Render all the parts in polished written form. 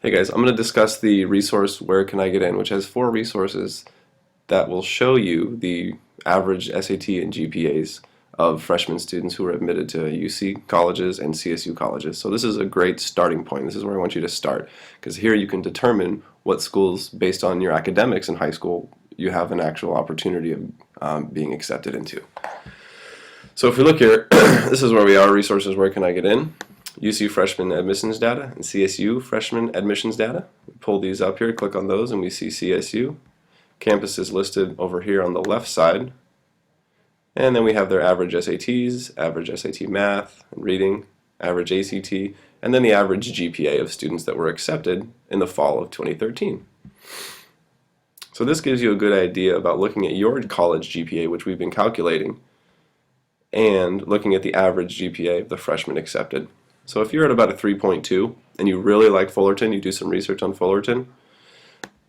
Hey guys, I'm going to discuss the resource Where Can I Get In, which has four resources that will show you the average SAT and GPAs of freshman students who are admitted to UC colleges and CSU colleges. So this is a great starting point. This is where I want you to start, because here you can determine what schools, based on your academics in high school, you have an actual opportunity of being accepted into. So if we look here, this is where we are, resources Where Can I Get In? UC freshman admissions data and CSU freshman admissions data. We pull these up here, click on those, and we see CSU. Campus is listed over here on the left side. And then we have their average SATs, average SAT math and reading, average ACT, and then the average GPA of students that were accepted in the fall of 2013. So this gives you a good idea about looking at your college GPA, which we've been calculating, and looking at the average GPA of the freshmen accepted. So if you're at about a 3.2 and you really like Fullerton, you do some research on Fullerton,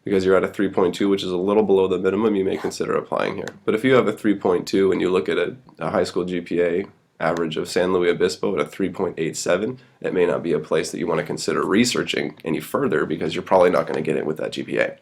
because you're at a 3.2, which is a little below the minimum, you may consider applying here. But if you have a 3.2 and you look at a high school GPA average of San Luis Obispo at a 3.87, it may not be a place that you want to consider researching any further, because you're probably not going to get in with that GPA.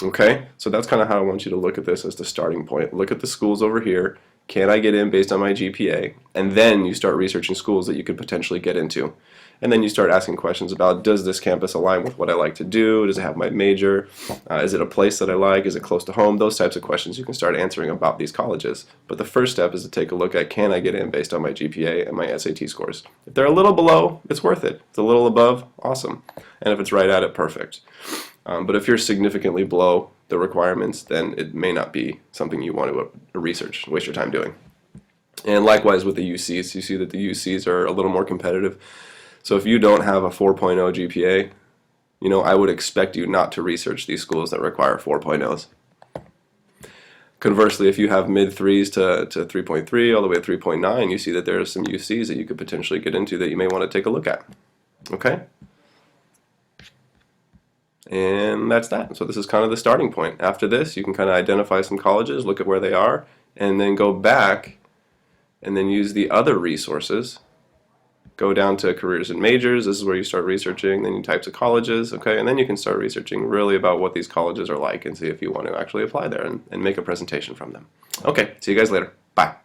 Okay, so that's kind of how I want you to look at this as the starting point. Look at the schools over here. Can I get in based on my GPA? And then you start researching schools that you could potentially get into. And then you start asking questions about, does this campus align with what I like to do? Does it have my major? Is it a place that I like? Is it close to home? Those types of questions you can start answering about these colleges. But the first step is to take a look at, can I get in based on my GPA and my SAT scores? If they're a little below, it's worth it. If it's a little above, awesome. And if it's right at it, perfect. But if you're significantly below the requirements, then it may not be something you want to research, waste your time doing. And likewise with the UCs, you see that the UCs are a little more competitive. So if you don't have a 4.0 GPA, I would expect you not to research these schools that require 4.0s. Conversely, if you have mid 3s to 3.3 all the way to 3.9, you see that there are some UCs that you could potentially get into that you may want to take a look at. Okay? And that's that. So this is kind of the starting point. After this, you can kind of identify some colleges, look at where they are, and then go back and then use the other resources. Go down to careers and majors. This is where you start researching then types of colleges, okay? And then you can start researching really about what these colleges are like and see if you want to actually apply there and make a presentation from them. Okay, see you guys later. Bye.